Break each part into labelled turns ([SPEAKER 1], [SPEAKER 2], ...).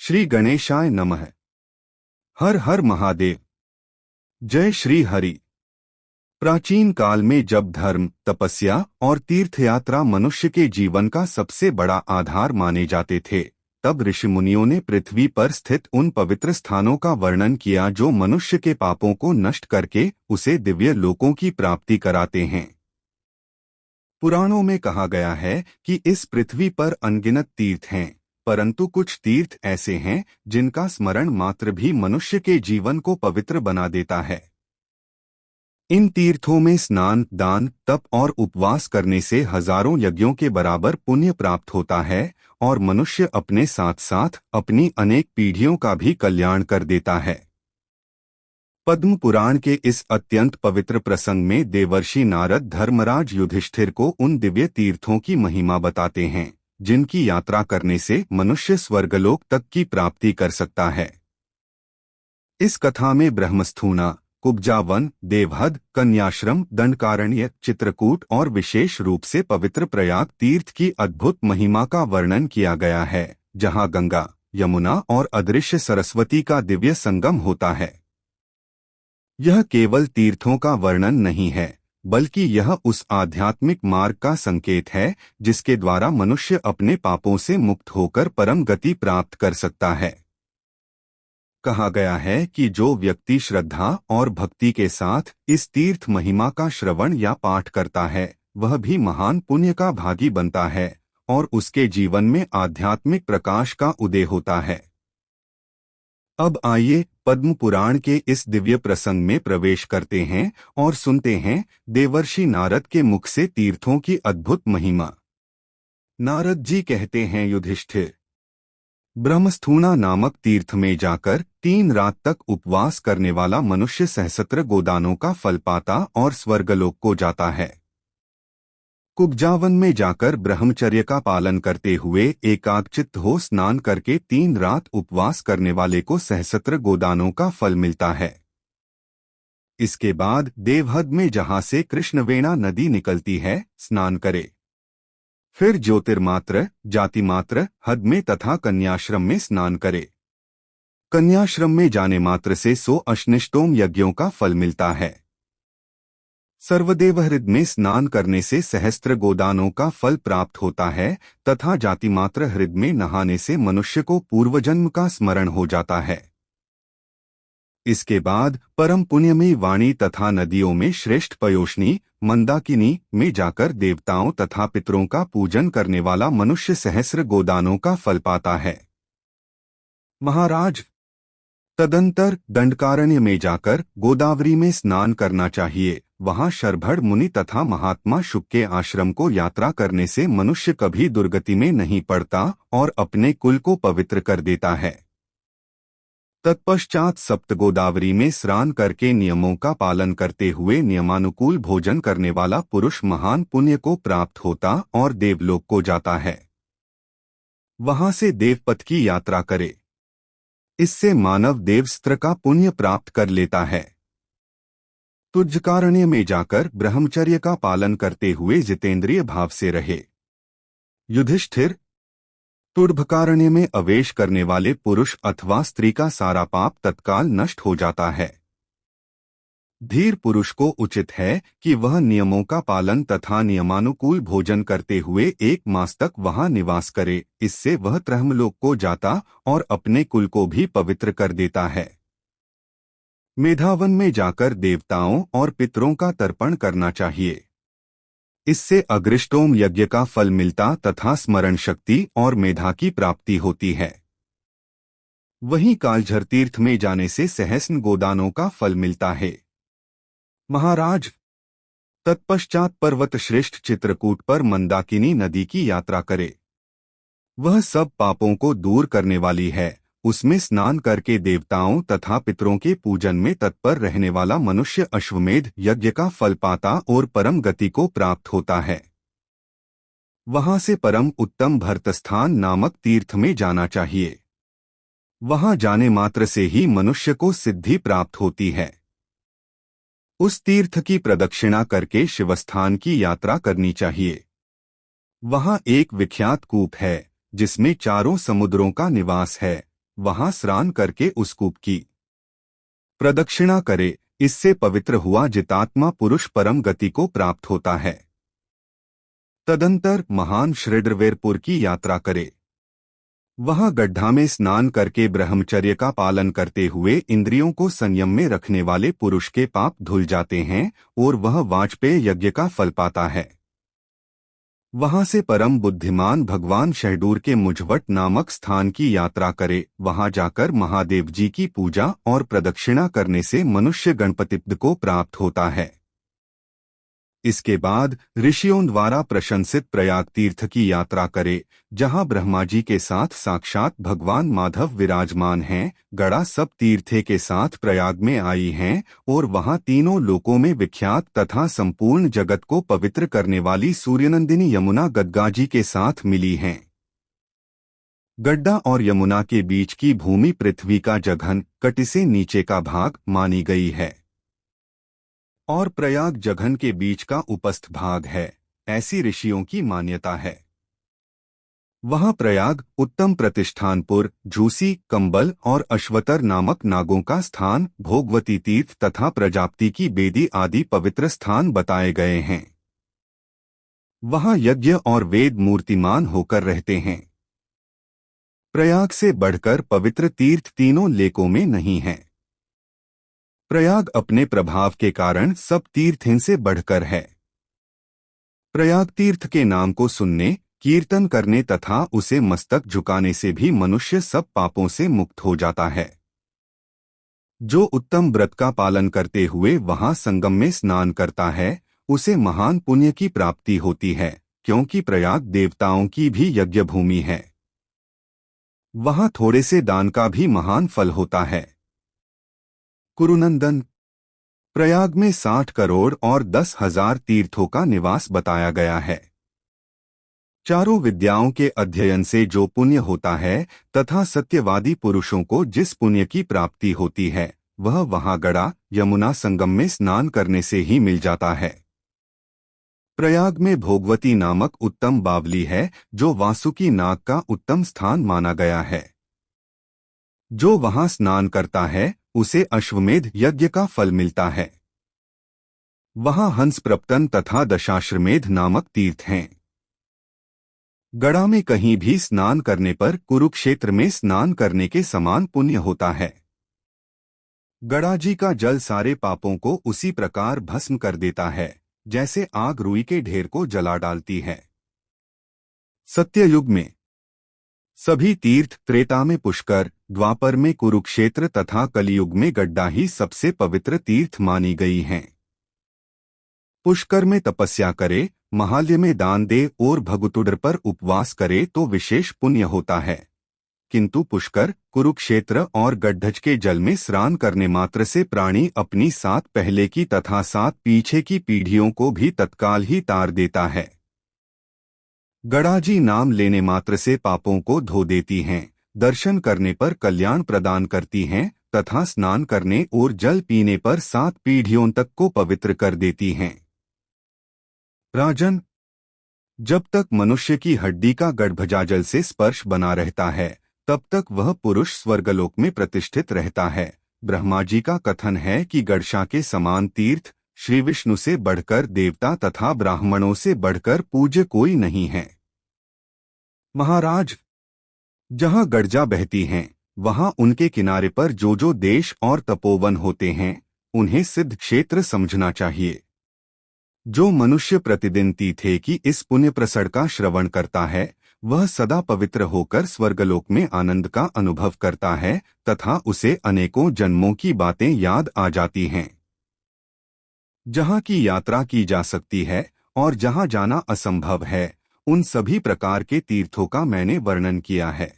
[SPEAKER 1] श्री गणेशाय नमः। हर हर महादेव। जय श्री हरि। प्राचीन काल में जब धर्म, तपस्या और तीर्थयात्रा मनुष्य के जीवन का सबसे बड़ा आधार माने जाते थे, तब ऋषि मुनियों ने पृथ्वी पर स्थित उन पवित्र स्थानों का वर्णन किया जो मनुष्य के पापों को नष्ट करके उसे दिव्य लोकों की प्राप्ति कराते हैं। पुराणों में कहा गया है कि इस पृथ्वी पर अनगिनत तीर्थ हैं, परंतु कुछ तीर्थ ऐसे हैं जिनका स्मरण मात्र भी मनुष्य के जीवन को पवित्र बना देता है। इन तीर्थों में स्नान, दान, तप और उपवास करने से हजारों यज्ञों के बराबर पुण्य प्राप्त होता है और मनुष्य अपने साथ साथ अपनी अनेक पीढ़ियों का भी कल्याण कर देता है। पद्म पुराण के इस अत्यंत पवित्र प्रसंग में देवर्षि नारद धर्मराज युधिष्ठिर को उन दिव्य तीर्थों की महिमा बताते हैं जिनकी यात्रा करने से मनुष्य स्वर्गलोक तक की प्राप्ति कर सकता है। इस कथा में ब्रह्मस्थूना, कुब्जा वन, देवहद, कन्याश्रम, दंडकारण्य, चित्रकूट और विशेष रूप से पवित्र प्रयाग तीर्थ की अद्भुत महिमा का वर्णन किया गया है, जहां गंगा, यमुना और अदृश्य सरस्वती का दिव्य संगम होता है। यह केवल तीर्थों का वर्णन नहीं है, बल्कि यह उस आध्यात्मिक मार्ग का संकेत है जिसके द्वारा मनुष्य अपने पापों से मुक्त होकर परम गति प्राप्त कर सकता है। कहा गया है कि जो व्यक्ति श्रद्धा और भक्ति के साथ इस तीर्थ महिमा का श्रवण या पाठ करता है, वह भी महान पुण्य का भागी बनता है और उसके जीवन में आध्यात्मिक प्रकाश का उदय होता है। अब आइए पद्म पुराण के इस दिव्य प्रसंग में प्रवेश करते हैं और सुनते हैं देवर्षि नारद के मुख से तीर्थों की अद्भुत महिमा। नारद जी कहते हैं, युधिष्ठिर, ब्रह्मस्थूना नामक तीर्थ में जाकर 3 रात तक उपवास करने वाला मनुष्य सहस्त्र गोदानों का फल पाता और स्वर्गलोक को जाता है। कुब्जावन में जाकर ब्रह्मचर्य का पालन करते हुए एकाग्रचित्त हो स्नान करके 3 रात उपवास करने वाले को सहस्त्र गोदानों का फल मिलता है। इसके बाद देवहद में जहां से कृष्णवेणा नदी निकलती है, स्नान करे। फिर ज्योतिर्मात्र, जातिमात्र, हद में तथा कन्याश्रम में स्नान करे। कन्याश्रम में जाने मात्र से 100 अश्निष्टोम यज्ञों का फल मिलता है। सर्वदेवहृद में स्नान करने से सहस्त्र गोदानों का फल प्राप्त होता है तथा जातिमात्र हृद में नहाने से मनुष्य को पूर्वजन्म का स्मरण हो जाता है। इसके बाद परम पुण्यमयी वाणी तथा नदियों में श्रेष्ठ पयोष्णी, मंदाकिनी में जाकर देवताओं तथा पितरों का पूजन करने वाला मनुष्य सहस्र गोदानों का फल पाता है। महाराज, तदंतर दंडकारण्य में जाकर गोदावरी में स्नान करना चाहिए। वहां शरभड़ मुनि तथा महात्मा शुक के आश्रम को यात्रा करने से मनुष्य कभी दुर्गति में नहीं पड़ता और अपने कुल को पवित्र कर देता है। तत्पश्चात सप्त गोदावरी में स्नान करके नियमों का पालन करते हुए नियमानुकूल भोजन करने वाला पुरुष महान पुण्य को प्राप्त होता और देवलोक को जाता है। वहां से देवपथ की यात्रा करे। इससे मानव देवस्त्र का पुण्य प्राप्त कर लेता है। तुर्जकारण्य में जाकर ब्रह्मचर्य का पालन करते हुए जितेंद्रिय भाव से रहे। युधिष्ठिर, तुर्भकारण्य में अवेश करने वाले पुरुष अथवा स्त्री का सारा पाप तत्काल नष्ट हो जाता है। धीर पुरुष को उचित है कि वह नियमों का पालन तथा नियमानुकूल भोजन करते हुए 1 मास तक वहां निवास करे। इससे वह ब्रह्मलोक को जाता और अपने कुल को भी पवित्र कर देता है। मेधावन में जाकर देवताओं और पितरों का तर्पण करना चाहिए। इससे अग्रिष्टोम यज्ञ का फल मिलता तथा स्मरण शक्ति और मेधा की प्राप्ति होती है। वहीं कालझर तीर्थ में जाने से सहस्न गोदानों का फल मिलता है। महाराज, तत्पश्चात पर्वत श्रेष्ठ चित्रकूट पर मंदाकिनी नदी की यात्रा करे। वह सब पापों को दूर करने वाली है। उसमें स्नान करके देवताओं तथा पितरों के पूजन में तत्पर रहने वाला मनुष्य अश्वमेध यज्ञ का फल पाता और परम गति को प्राप्त होता है। वहां से परम उत्तम भरतस्थान नामक तीर्थ में जाना चाहिए। वहां जाने मात्र से ही मनुष्य को सिद्धि प्राप्त होती है। उस तीर्थ की प्रदक्षिणा करके शिवस्थान की यात्रा करनी चाहिए। वहां एक विख्यात कूप है जिसमें चारों समुद्रों का निवास है। वहां स्नान करके उस कूप की प्रदक्षिणा करे। इससे पवित्र हुआ जितात्मा पुरुष परम गति को प्राप्त होता है। तदंतर महान श्रीड्रवेरपुर की यात्रा करे। वहां गड्ढा में स्नान करके ब्रह्मचर्य का पालन करते हुए इंद्रियों को संयम में रखने वाले पुरुष के पाप धुल जाते हैं और वह वाजपेय यज्ञ का फल पाता है। वहां से परम बुद्धिमान भगवान शहडूर के मुझवट नामक स्थान की यात्रा करे। वहां जाकर महादेव जी की पूजा और प्रदक्षिणा करने से मनुष्य गणपतिपद को प्राप्त होता है। इसके बाद ऋषियों द्वारा प्रशंसित प्रयाग तीर्थ की यात्रा करे, जहां ब्रह्मा जी के साथ साक्षात भगवान माधव विराजमान हैं। गड़ा सब तीर्थे के साथ प्रयाग में आई हैं और वहां तीनों लोकों में विख्यात तथा संपूर्ण जगत को पवित्र करने वाली सूर्यनंदिनी यमुना गद्गा जी के साथ मिली हैं। गड्ढा और यमुना के बीच की भूमि पृथ्वी का जघन कटि से नीचे का भाग मानी गई है और प्रयाग जघन के बीच का उपस्थ भाग है, ऐसी ऋषियों की मान्यता है। वहां प्रयाग, उत्तम प्रतिष्ठानपुर, झूसी, कंबल और अश्वतर नामक नागों का स्थान, भोगवती तीर्थ तथा प्रजापति की बेदी आदि पवित्र स्थान बताए गए हैं। वहां यज्ञ और वेद मूर्तिमान होकर रहते हैं। प्रयाग से बढ़कर पवित्र तीर्थ तीनों लेकों में नहीं है। प्रयाग अपने प्रभाव के कारण सब तीर्थों से बढ़कर है। प्रयाग तीर्थ के नाम को सुनने, कीर्तन करने तथा उसे मस्तक झुकाने से भी मनुष्य सब पापों से मुक्त हो जाता है। जो उत्तम व्रत का पालन करते हुए वहां संगम में स्नान करता है, उसे महान पुण्य की प्राप्ति होती है, क्योंकि प्रयाग देवताओं की भी यज्ञ भूमि है। वहां थोड़े से दान का भी महान फल होता है। कुरुनंदन, प्रयाग में 60 करोड़ और 10,000 तीर्थों का निवास बताया गया है। चारों विद्याओं के अध्ययन से जो पुण्य होता है तथा सत्यवादी पुरुषों को जिस पुण्य की प्राप्ति होती है, वह वहां गड़ा यमुना संगम में स्नान करने से ही मिल जाता है। प्रयाग में भोगवती नामक उत्तम बावली है, जो वासुकी नाग का उत्तम स्थान माना गया है। जो वहां स्नान करता है, उसे अश्वमेध यज्ञ का फल मिलता है। वहां हंस प्रपतन तथा दशाश्वमेध नामक तीर्थ हैं। गड़ा में कहीं भी स्नान करने पर कुरुक्षेत्र में स्नान करने के समान पुण्य होता है। गड़ा जी का जल सारे पापों को उसी प्रकार भस्म कर देता है, जैसे आग रुई के ढेर को जला डालती है। सत्ययुग में सभी तीर्थ, त्रेता में पुष्कर, द्वापर में कुरुक्षेत्र तथा कलियुग में गड्ढा ही सबसे पवित्र तीर्थ मानी गई हैं। पुष्कर में तपस्या करे, महाल्य में दान दे और भगुतुडर पर उपवास करे तो विशेष पुण्य होता है। किंतु पुष्कर, कुरुक्षेत्र और गड्ढज के जल में स्नान करने मात्र से प्राणी अपनी 7 पहले की तथा 7 पीछे की पीढ़ियों को भी तत्काल ही तार देता है। गड़ाजी नाम लेने मात्र से पापों को धो देती हैं, दर्शन करने पर कल्याण प्रदान करती हैं तथा स्नान करने और जल पीने पर 7 पीढ़ियों तक को पवित्र कर देती हैं। राजन, जब तक मनुष्य की हड्डी का गर्भजाजल से स्पर्श बना रहता है, तब तक वह पुरुष स्वर्गलोक में प्रतिष्ठित रहता है। ब्रह्मा जी का कथन है कि गड़शा के समान तीर्थ श्री विष्णु से बढ़कर देवता तथा ब्राह्मणों से बढ़कर पूज्य कोई नहीं है। महाराज, जहां गड़जा बहती हैं, वहां उनके किनारे पर जो जो देश और तपोवन होते हैं, उन्हें सिद्ध क्षेत्र समझना चाहिए। जो मनुष्य प्रतिदिन तीर्थे की इस पुण्य प्रसड़ का श्रवण करता है, वह सदा पवित्र होकर स्वर्गलोक में आनंद का अनुभव करता है तथा उसे अनेकों जन्मों की बातें याद आ जाती हैं। जहां की यात्रा की जा सकती है और जहां जाना असंभव है, उन सभी प्रकार के तीर्थों का मैंने वर्णन किया है।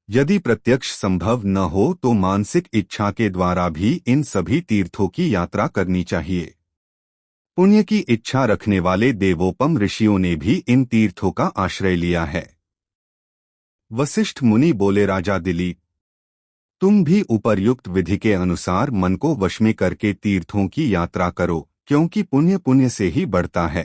[SPEAKER 1] यदि प्रत्यक्ष संभव न हो तो मानसिक इच्छा के द्वारा भी इन सभी तीर्थों की यात्रा करनी चाहिए। पुण्य की इच्छा रखने वाले देवोपम ऋषियों ने भी इन तीर्थों का आश्रय लिया है। वशिष्ठ मुनि बोले, राजा दिलीप, तुम भी उपर्युक्त विधि के अनुसार मन को वश में करके तीर्थों की यात्रा करो, क्योंकि पुण्य पुण्य से ही बढ़ता है।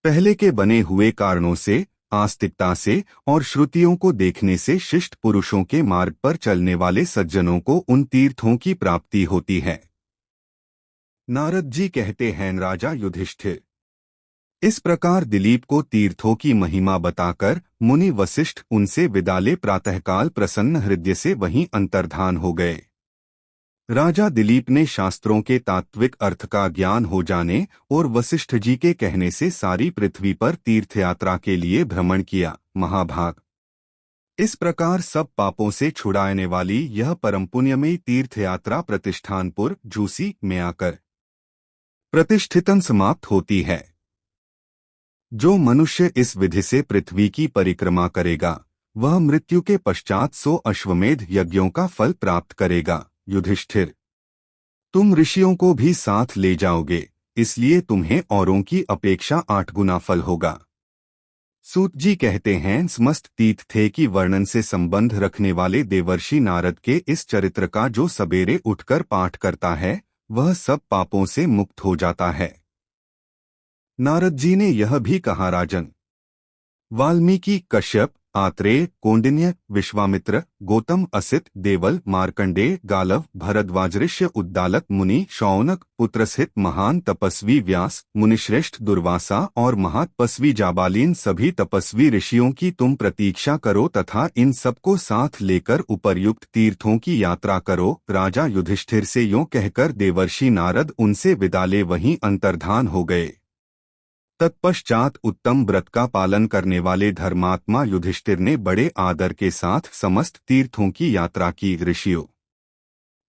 [SPEAKER 1] पहले के बने हुए कारणों से आस्तिकता से और श्रुतियों को देखने से शिष्ट पुरुषों के मार्ग पर चलने वाले सज्जनों को उन तीर्थों की प्राप्ति होती है। नारद जी कहते हैं, राजा युधिष्ठिर, इस प्रकार दिलीप को तीर्थों की महिमा बताकर मुनि वशिष्ठ उनसे विदा ले प्रातःकाल प्रसन्न हृदय से वहीं अंतर्धान हो गए। राजा दिलीप ने शास्त्रों के तात्विक अर्थ का ज्ञान हो जाने और वशिष्ठ जी के कहने से सारी पृथ्वी पर तीर्थयात्रा के लिए भ्रमण किया। महाभाग, इस प्रकार सब पापों से छुड़ाने वाली यह परम पुण्यमयी तीर्थयात्रा प्रतिष्ठानपुर जूसी में आकर प्रतिष्ठितन समाप्त होती है। जो मनुष्य इस विधि से पृथ्वी की परिक्रमा करेगा वह मृत्यु के पश्चात 100 अश्वमेध यज्ञों का फल प्राप्त करेगा। युधिष्ठिर, तुम ऋषियों को भी साथ ले जाओगे, इसलिए तुम्हें औरों की अपेक्षा 8 गुना फल होगा। सूत जी कहते हैं, समस्त तीर्थे की वर्णन से संबंध रखने वाले देवर्षि नारद के इस चरित्र का जो सवेरे उठकर पाठ करता है वह सब पापों से मुक्त हो जाता है। नारद जी ने यह भी कहा, राजन, वाल्मीकि, कश्यप, आत्रेय, कौंडिन्य, विश्वामित्र, गौतम, असित, देवल, मार्कंडेय, गालव, भरद्वाज ऋष्य, उद्दालक मुनि, शौनक, पुत्रस्थित महान तपस्वी व्यास, मुनिश्रेष्ठ दुर्वासा और महातपस्वी जाबालीन सभी तपस्वी ऋषियों की तुम प्रतीक्षा करो तथा इन सबको साथ लेकर उपर्युक्त तीर्थों की यात्रा करो। राजा युधिष्ठिर से यों कहकर देवर्षि नारद उनसे विदा ले वहीं अंतर्धान हो गए। तत्पश्चात उत्तम व्रत का पालन करने वाले धर्मात्मा युधिष्ठिर ने बड़े आदर के साथ समस्त तीर्थों की यात्रा की। ऋषियों,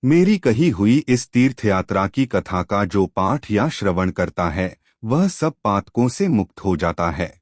[SPEAKER 1] मेरी कही हुई इस तीर्थयात्रा की कथा का जो पाठ या श्रवण करता है वह सब पातकों से मुक्त हो जाता है।